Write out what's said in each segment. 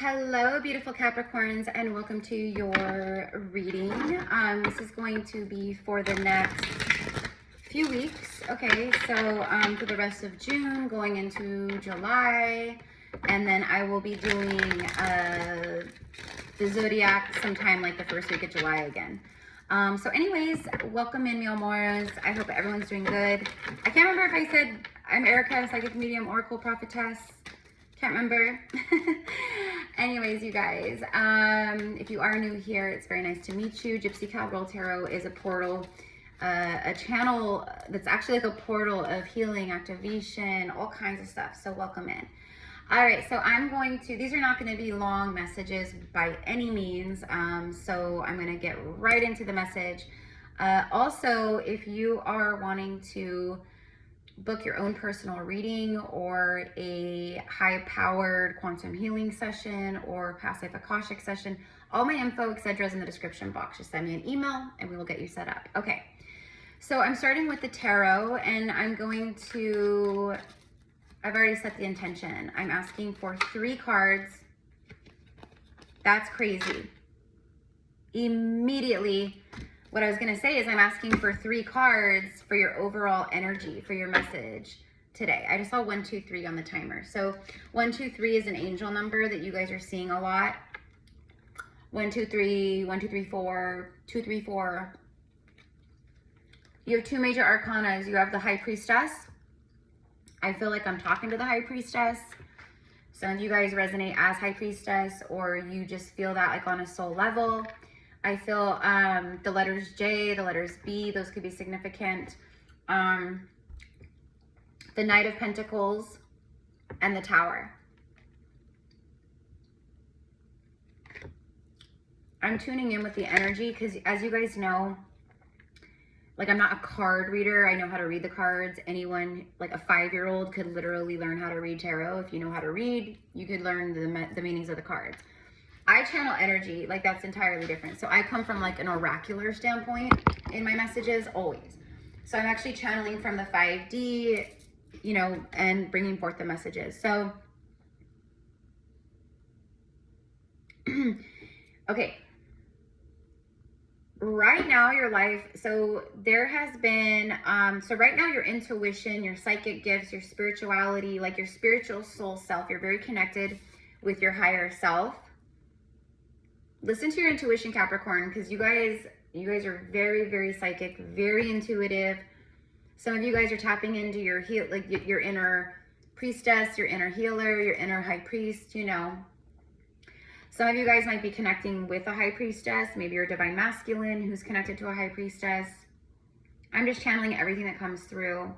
Hello, beautiful Capricorns, and welcome to your reading. This is going to be for the next few weeks. Okay, so for the rest of June, going into July, and then I will be doing the zodiac sometime like the first week of July again. So anyways, welcome in, mi amores. I hope everyone's doing good. I can't remember if I said I'm Erica, Psychic Medium, Oracle, Prophetess. Can't remember. Anyways, you guys, if you are new here, it's very nice to meet you. Gypsy Cowgirl Tarot is a portal, a channel that's actually like a portal of healing, activation, all kinds of stuff. So welcome in. All right, so I'm going to, these are not going to be long messages by any means. So I'm going to get right into the message. Also, if you are wanting to book your own personal reading or a high-powered quantum healing session or passive Akashic session, all my info, etc. is in the description box. Just send me an email and we will get you set up. Okay, so I'm starting with the tarot, and I'm going to, I've already set the intention. I'm asking for 3 cards. That's crazy. Immediately, what I was going to say is I'm asking for 3 cards for your overall energy, for your message today. I just saw 1, 2, 3 on the timer. So 1, 2, 3 is an angel number that you guys are seeing a lot. 1, 2, 3, 1, 2, 3, 4, 2, 3, 4. You have 2 major arcanas. You have the High Priestess. I feel like I'm talking to the High Priestess. Some of you guys resonate as High Priestess, or you just feel that like on a soul level. I feel the letters J, the letters B, those could be significant. The Knight of Pentacles and the Tower. I'm tuning in with the energy because, as you guys know, like, I'm not a card reader. I know how to read the cards. Anyone, like a 5-year-old, could literally learn how to read tarot. If you know how to read, you could learn the meanings of the cards. I channel energy, like that's entirely different. So I come from like an oracular standpoint in my messages, always. So I'm actually channeling from the 5D, you know, and bringing forth the messages. So, okay. Right now, your life, so there has been, so right now your intuition, your psychic gifts, your spirituality, like your spiritual soul self, you're very connected with your higher self. Listen to your intuition, Capricorn, because you guys are very, very psychic, very intuitive. Some of you guys are tapping into your your inner priestess, your inner healer, your inner high priest, you know. Some of you guys might be connecting with a high priestess. Maybe you're a divine masculine who's connected to a high priestess. I'm just channeling everything that comes through.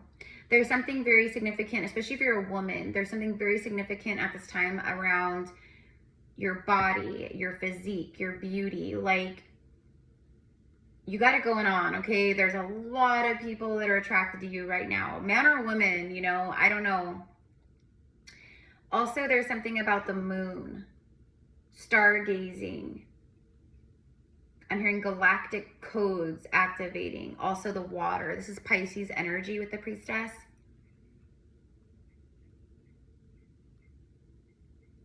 There's something very significant, especially if you're a woman, there's something very significant at this time around your body, your physique, your beauty. Like, you got it going on, okay? There's a lot of people that are attracted to you right now, man or woman, you know, I don't know. Also, there's something about the moon, stargazing. I'm hearing galactic codes activating. Also the water. This is Pisces energy with the priestess.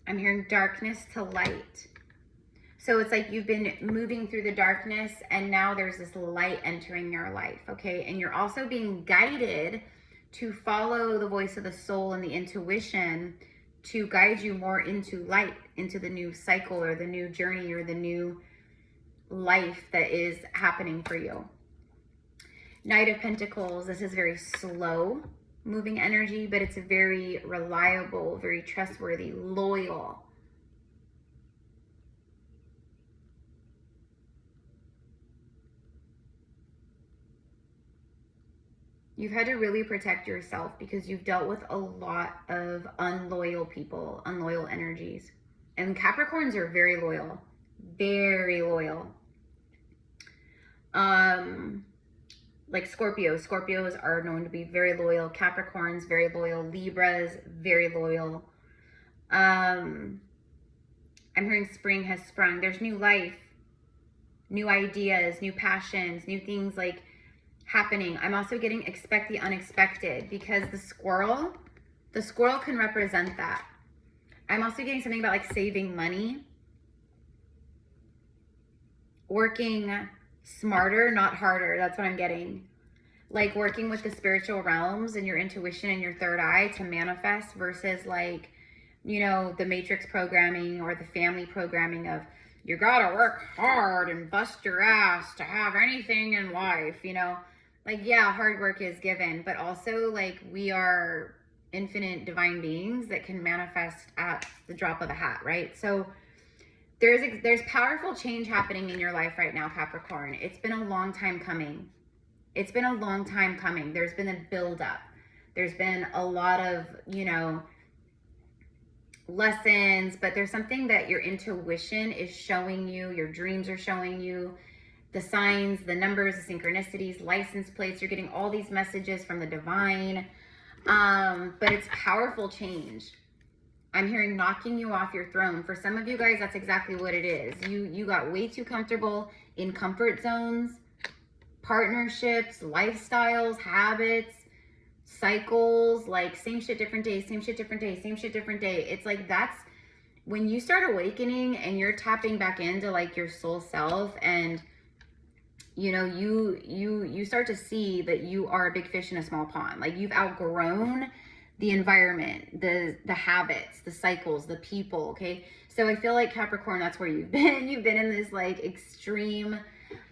I'm hearing darkness to light. So it's like you've been moving through the darkness and now there's this light entering your life, okay? And you're also being guided to follow the voice of the soul and the intuition to guide you more into light, into the new cycle or the new journey or the new life that is happening for you. Knight of Pentacles, this is very slow moving energy, but it's very reliable, very trustworthy, loyal. You've had to really protect yourself because you've dealt with a lot of unloyal people, unloyal energies. And Capricorns are very loyal, very loyal. Like Scorpios are known to be very loyal. Capricorns, very loyal. Libras, very loyal. I'm hearing spring has sprung. There's new life, new ideas, new passions, new things like happening. I'm also getting expect the unexpected because the squirrel can represent that. I'm also getting something about like saving money, working smarter, not harder. That's what I'm getting. Like working with the spiritual realms and your intuition and your third eye to manifest versus like, you know, the matrix programming or the family programming of you gotta work hard and bust your ass to have anything in life, you know? Like, yeah, hard work is given, but also like we are infinite divine beings that can manifest at the drop of a hat, right? So there's powerful change happening in your life right now, Capricorn. It's been a long time coming. It's been a long time coming. There's been a buildup. There's been a lot of, you know, lessons, but there's something that your intuition is showing you, your dreams are showing you, the signs, the numbers, the synchronicities, license plates. You're getting all these messages from the divine. But it's powerful change. I'm hearing knocking you off your throne. For some of you guys, that's exactly what it is. You got way too comfortable in comfort zones, partnerships, lifestyles, habits, cycles, like same shit, different day, same shit, different day, same shit, different day. It's like that's when you start awakening and you're tapping back into like your soul self, and you know, you start to see that you are a big fish in a small pond. Like you've outgrown the environment, the habits, the cycles, the people, okay? So I feel like Capricorn, that's where you've been. You've been in this like extreme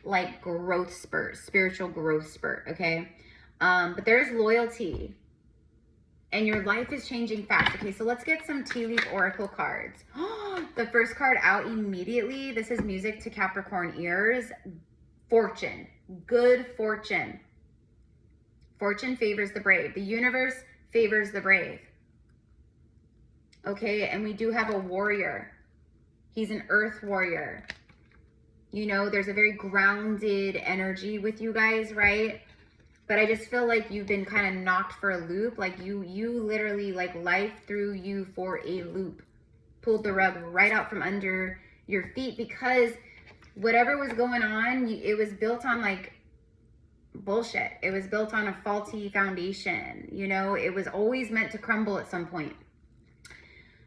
like growth spurt, spiritual growth spurt, okay? But there's loyalty and your life is changing fast. Okay, so let's get some tea leaf oracle cards. The first card out immediately. This is music to Capricorn ears. Fortune, good fortune. Fortune favors the brave. The universe favors the brave. Okay, and we do have a warrior. He's an earth warrior. You know, there's a very grounded energy with you guys, right? But I just feel like you've been kind of knocked for a loop. Like you literally, like life threw you for a loop. Pulled the rug right out from under your feet because whatever was going on, it was built on like bullshit. It was built on a faulty foundation. You know, it was always meant to crumble at some point.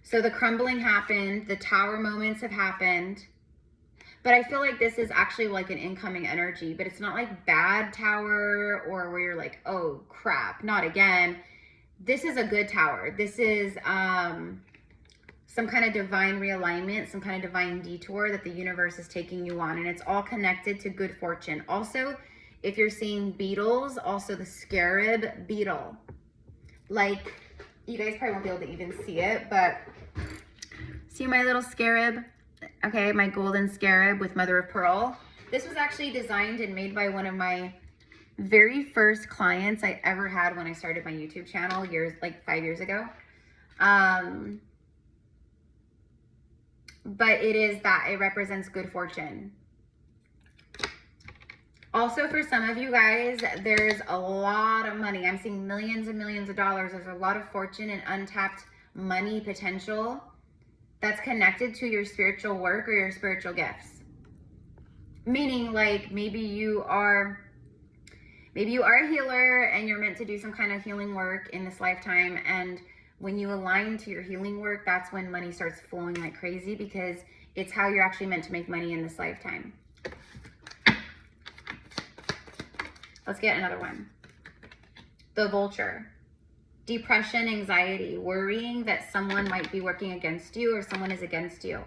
So the crumbling happened. The tower moments have happened. But I feel like this is actually like an incoming energy, but it's not like bad tower or where you're like, oh crap, not again. This is a good tower. This is some kind of divine realignment, some kind of divine detour that the universe is taking you on, and it's all connected to good fortune. Also, if you're seeing beetles, also the scarab beetle. Like, you guys probably won't be able to even see it, but see my little scarab? Okay, my golden scarab with mother of pearl. This was actually designed and made by one of my very first clients I ever had when I started my YouTube channel like 5 years ago. But it is that, it represents good fortune. Also, for some of you guys, there's a lot of money. I'm seeing millions and millions of dollars. There's a lot of fortune and untapped money potential that's connected to your spiritual work or your spiritual gifts. Meaning, like, maybe you are a healer and you're meant to do some kind of healing work in this lifetime, and when you align to your healing work, that's when money starts flowing like crazy, because it's how you're actually meant to make money in this lifetime. Let's get another one. The Vulture. Depression, anxiety, worrying that someone might be working against you or someone is against you.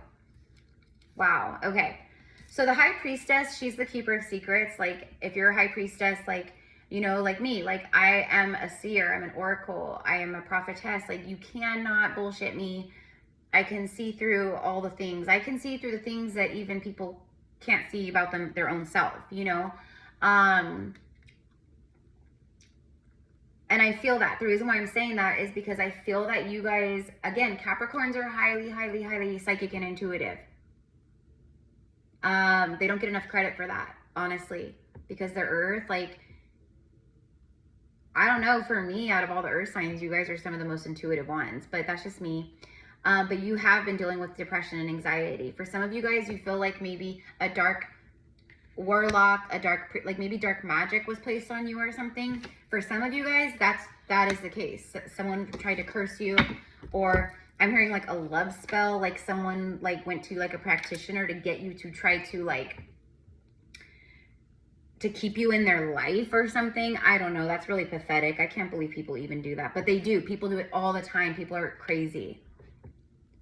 Wow, okay. So the High Priestess, she's the keeper of secrets. Like, if you're a High Priestess, like, you know, like me, like I am a seer, I'm an oracle, I am a prophetess. Like, you cannot bullshit me. I can see through all the things. I can see through the things that even people can't see about their own self, you know? And I feel that. The reason why I'm saying that is because I feel that you guys, again, Capricorns are highly, highly, highly psychic and intuitive. They don't get enough credit for that, honestly, because they're Earth. Like, I don't know, for me, out of all the Earth signs, you guys are some of the most intuitive ones, but that's just me. But you have been dealing with depression and anxiety. For some of you guys, you feel like maybe a dark warlock, like maybe dark magic was placed on you or something. For some of you guys, that is the case. Someone tried to curse you, or I'm hearing like a love spell, like someone like went to like a practitioner to get you to try to like, to keep you in their life or something. I don't know. That's really pathetic. I can't believe people even do that, but they do. People do it all the time. People are crazy.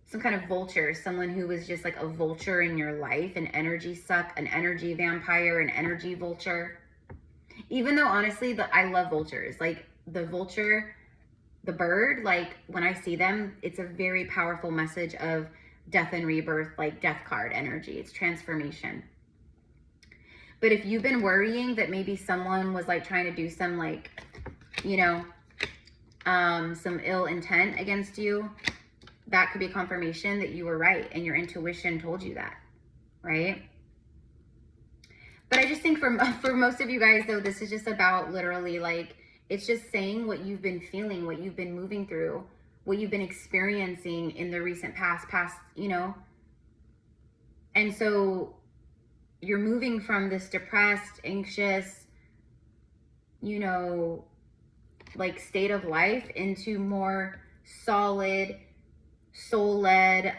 Some kind of vulture, someone who was just like a vulture in your life, an energy suck, an energy vampire, an energy vulture. Even though honestly, I love vultures. Like the vulture, the bird, like when I see them, it's a very powerful message of death and rebirth, like death card energy. It's transformation. But if you've been worrying that maybe someone was like trying to do some like, you know, some ill intent against you, that could be confirmation that you were right and your intuition told you that, right? But I just think for most of you guys though, this is just about literally like, it's just saying what you've been feeling, what you've been moving through, what you've been experiencing in the recent past, you know? And so you're moving from this depressed, anxious, you know, like state of life into more solid, soul-led,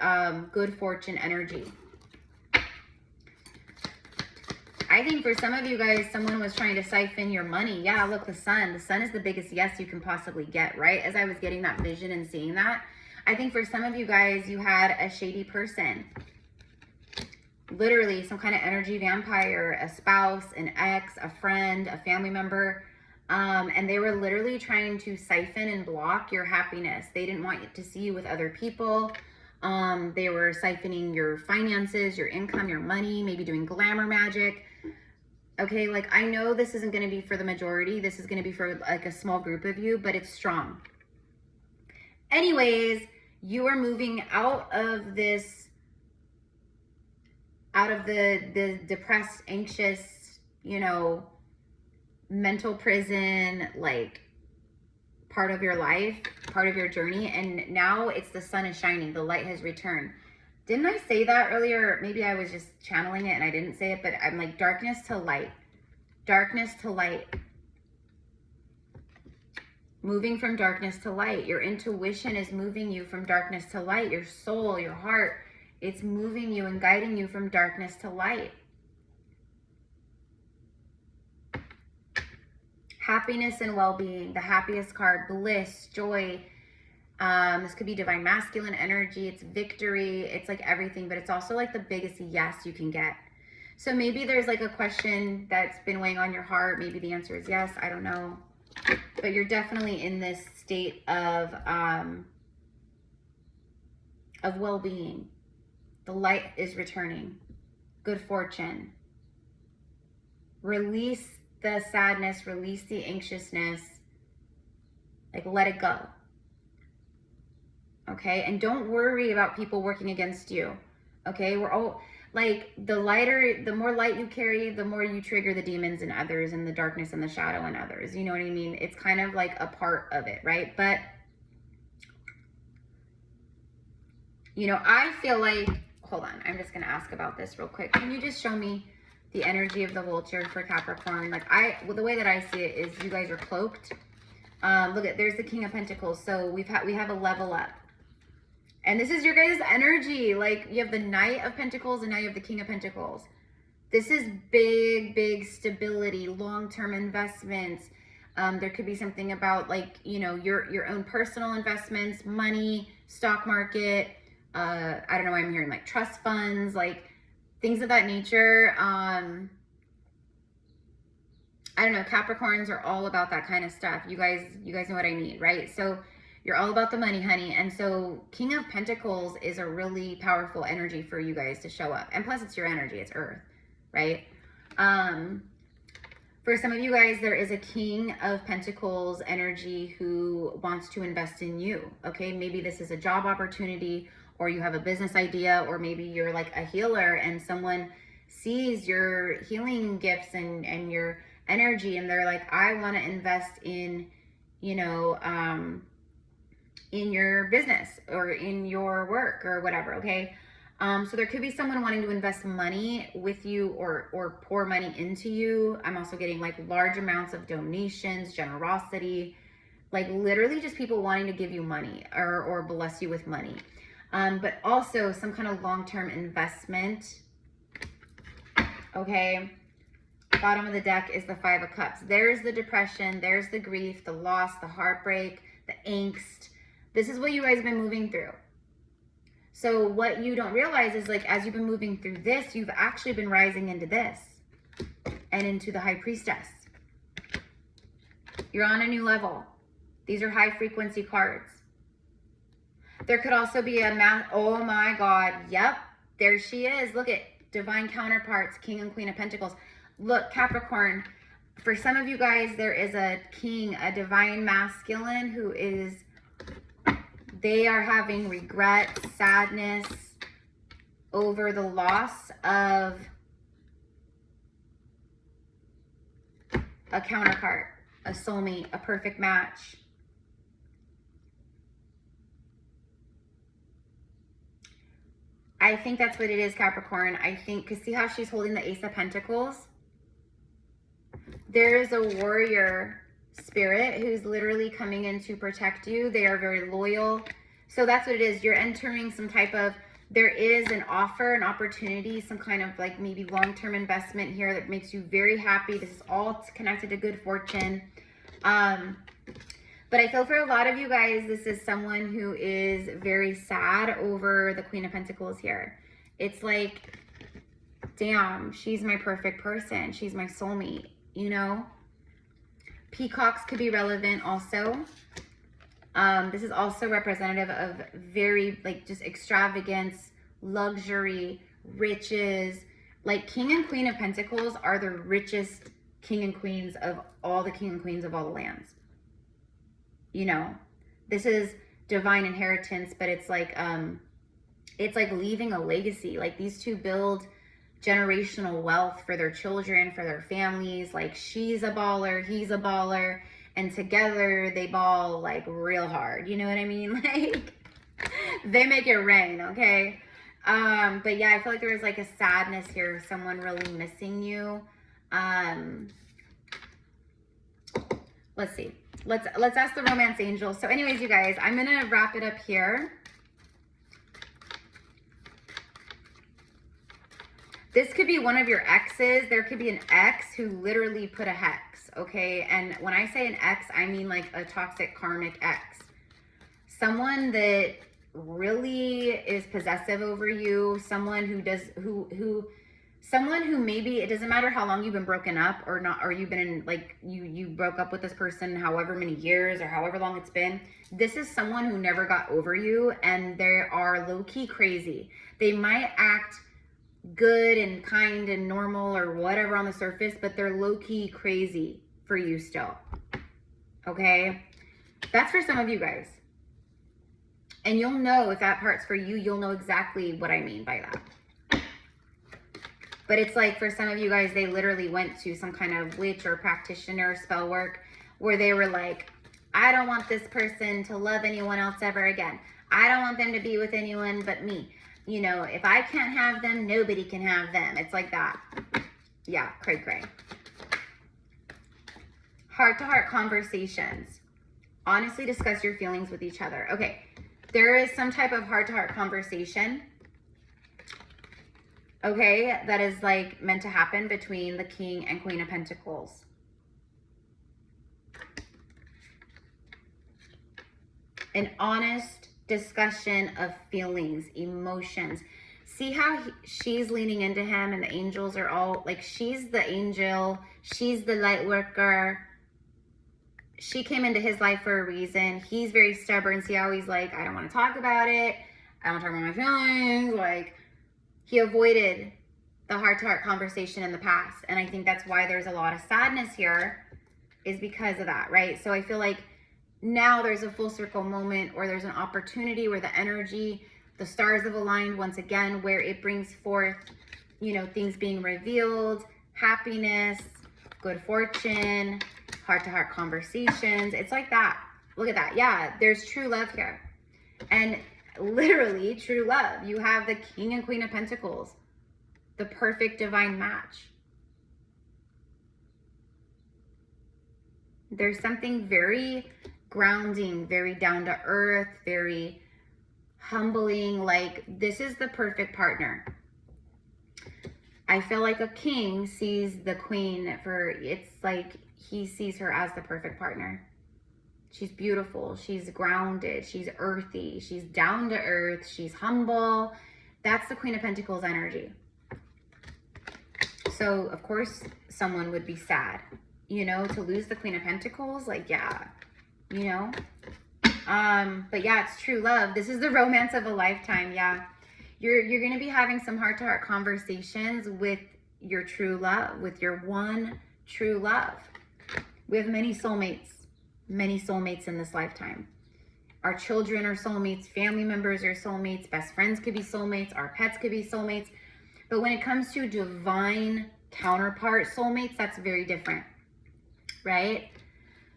good fortune energy. I think for some of you guys, someone was trying to siphon your money. Yeah, look, the sun. The sun is the biggest yes you can possibly get, right? As I was getting that vision and seeing that, I think for some of you guys, you had a shady person. Literally some kind of energy vampire, a spouse, an ex, a friend, a family member. And they were literally trying to siphon and block your happiness. They didn't want you to see you with other people. They were siphoning your finances, your income, your money, maybe doing glamour magic. Okay, like I know this isn't going to be for the majority. This is going to be for like a small group of you, but it's strong. Anyways, you are moving out of this, out of the depressed, anxious, you know, mental prison, like part of your life, part of your journey. And now it's the sun is shining. The light has returned. Didn't I say that earlier? Maybe I was just channeling it and I didn't say it, but I'm like darkness to light, darkness to light, moving from darkness to light. Your intuition is moving you from darkness to light. Your soul, your heart, it's moving you and guiding you from darkness to light. Happiness and well-being, the happiest card, bliss, joy. This could be divine masculine energy. It's victory. It's like everything, but it's also like the biggest yes you can get. So maybe there's like a question that's been weighing on your heart. Maybe the answer is yes. I don't know. But you're definitely in this state of well-being. The light is returning. Good fortune. Release the sadness. Release the anxiousness. Like let it go. Okay, and don't worry about people working against you. Okay, we're all like the more light you carry, the more you trigger the demons in others and the darkness and the shadow in others. You know what I mean? It's kind of like a part of it, right? But you know, I feel like, hold on, I'm just gonna ask about this real quick. Can you just show me the energy of the vulture for Capricorn? Like well, the way that I see it is you guys are cloaked. Look at, there's the King of Pentacles. So we have a level up. And this is your guys' energy. Like you have the Knight of Pentacles and now you have the King of Pentacles. This is big, big stability, long-term investments. There could be something about like, you know, your own personal investments, money, stock market. I don't know why I'm hearing like trust funds, like things of that nature. I don't know. Capricorns are all about that kind of stuff. You guys know what I mean, right? So you're all about the money, honey. And so King of Pentacles is a really powerful energy for you guys to show up. And plus it's your energy, it's earth, right? For some of you guys, there is a King of Pentacles energy who wants to invest in you, okay? Maybe this is a job opportunity or you have a business idea, or maybe you're like a healer and someone sees your healing gifts and your energy and they're like, I want to invest in, you know, in your business or in your work or whatever, okay? So there could be someone wanting to invest money with you or pour money into you. I'm also getting like large amounts of donations, generosity. Like literally just people wanting to give you money or bless you with money. But also some kind of long-term investment. Okay. Bottom of the deck is the Five of Cups. There's the depression. There's the grief, the loss, the heartbreak, the angst. This is what you guys have been moving through. So what you don't realize is like, as you've been moving through this, you've actually been rising into this and into the High Priestess. You're on a new level. These are high frequency cards. There could also be a math. Oh my God. Yep. There she is. Look at divine counterparts, King and Queen of Pentacles. Look, Capricorn, for some of you guys, there is a king, a divine masculine who is, they are having regret, sadness over the loss of a counterpart, a soulmate, a perfect match. I think that's what it is, Capricorn. I think, because see how she's holding the Ace of Pentacles? There is a warrior spirit who's literally coming in to protect you. They are very loyal. So that's what it is. You're entering some type of, there is an offer, an opportunity, some kind of like maybe long-term investment here that makes you very happy. This is all connected to good fortune. But I feel for a lot of you guys, this is someone who is very sad over the Queen of Pentacles here. It's like, damn, she's my perfect person. She's my soulmate, you know? Peacocks could be relevant also. This is also representative of very, like, just extravagance, luxury, riches. Like, King and Queen of Pentacles are the richest king and queens of all the king and queens of all the lands. You know, this is divine inheritance, but it's like leaving a legacy. Like, these two build generational wealth for their children, for their families. Like, she's a baller, he's a baller, and together they ball like real hard. You know what I mean? Like, they make it rain, okay? But yeah, I feel like there was like a sadness here, someone really missing you. Let's see. Let's ask the romance angel. So anyways, you guys, I'm going to wrap it up here. This could be one of your exes. There could be an ex who literally put a hex, okay? And when I say an ex, I mean like a toxic karmic ex. Someone that really is possessive over you, someone who does, someone who maybe, it doesn't matter how long you've been broken up or not, or you've been in, like, you broke up with this person however many years or however long it's been. This is someone who never got over you, and they are low-key crazy. They might act good and kind and normal or whatever on the surface, but they're low-key crazy for you still. Okay? That's for some of you guys. And you'll know if that part's for you, you'll know exactly what I mean by that. But it's like, for some of you guys, they literally went to some kind of witch or practitioner spell work where they were like, I don't want this person to love anyone else ever again. I don't want them to be with anyone but me. You know, if I can't have them, nobody can have them. It's like that. Yeah, cray. Heart-to-heart conversations. Honestly discuss your feelings with each other. Okay, there is some type of heart-to-heart conversation, okay, that is like meant to happen between the King and Queen of Pentacles. An honest discussion of feelings, emotions. See how she's leaning into him and the angels are all like, she's the angel, she's the light worker. She came into his life for a reason. He's very stubborn. See how he's like, I don't want to talk about it. I don't want to talk about my feelings. Like, he avoided the heart-to-heart conversation in the past. And I think that's why there's a lot of sadness here, is because of that, right? So I feel like now there's a full circle moment, or there's an opportunity where the energy, the stars have aligned once again, where it brings forth, you know, things being revealed, happiness, good fortune, heart-to-heart conversations. It's like that. Look at that. Yeah, there's true love here. And literally true love. You have the King and Queen of Pentacles, the perfect divine match. There's something very grounding, very down to earth, very humbling. Like, this is the perfect partner. I feel like a king sees the queen for, it's like he sees her as the perfect partner. She's beautiful. She's grounded. She's earthy. She's down to earth. She's humble. That's the Queen of Pentacles energy. So, of course, someone would be sad, you know, to lose the Queen of Pentacles. Like, yeah, you know. But yeah, it's true love. This is the romance of a lifetime. Yeah. You're going to be having some heart-to-heart conversations with your true love, with your one true love. We have many soulmates in this lifetime. Our children are soulmates, family members are soulmates, best friends could be soulmates, our pets could be soulmates. But when it comes to divine counterpart soulmates, that's very different, right?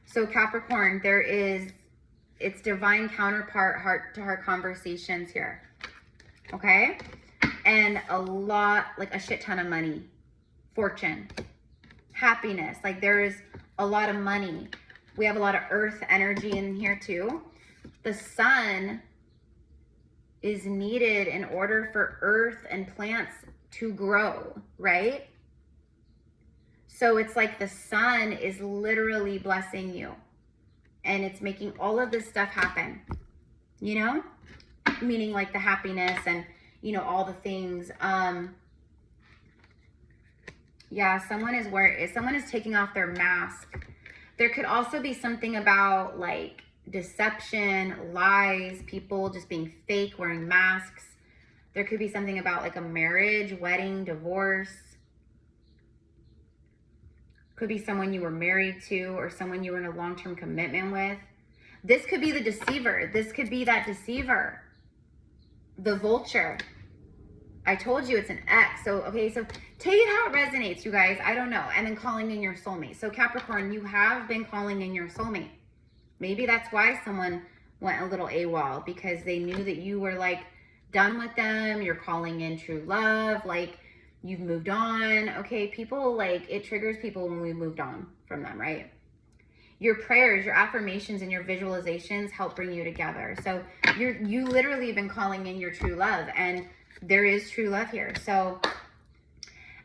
So Capricorn, it's divine counterpart heart-to-heart conversations here. Okay, and a lot, like a shit ton of money, fortune, happiness. Like, there is a lot of money. We have a lot of earth energy in here too. The sun is needed in order for earth and plants to grow, right? So it's like the sun is literally blessing you, and it's making all of this stuff happen, you know? Meaning like the happiness and, you know, all the things. Yeah, someone is taking off their mask. There could also be something about like deception, lies, people just being fake, wearing masks. There could be something about like a marriage, wedding, divorce. Could be someone you were married to or someone you were in a long-term commitment with. This could be the deceiver. This could be that deceiver. The vulture. I told you it's an X. So, okay, so take it how it resonates, you guys. I don't know. And then calling in your soulmate. So Capricorn, you have been calling in your soulmate. Maybe that's why someone went a little AWOL, because they knew that you were like done with them. You're calling in true love. Like, you've moved on. Okay, people, like, it triggers people when we moved on from them, right? Your prayers, your affirmations, and your visualizations help bring you together. So you literally have been calling in your true love, and there is true love here. So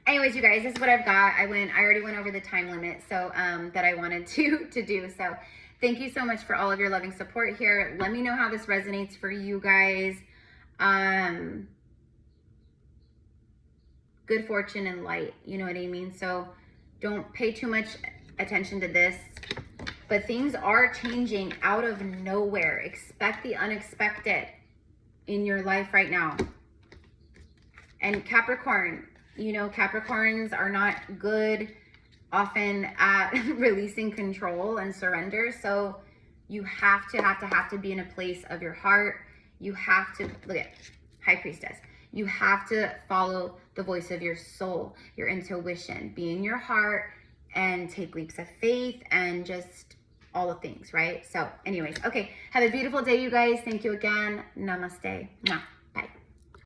anyways, you guys, this is what I've got. I already went over the time limit, so that I wanted to do. So thank you so much for all of your loving support here. Let me know how this resonates for you guys. Good fortune and light, you know what I mean? So don't pay too much attention to this. But things are changing out of nowhere. Expect the unexpected in your life right now. And Capricorn, you know, Capricorns are not good often at releasing control and surrender. So you have to be in a place of your heart. You have to, look at High Priestess. You have to follow the voice of your soul, your intuition, be in your heart and take leaps of faith and just all the things, right? So anyways, okay. Have a beautiful day, you guys. Thank you again. Namaste. Mwah.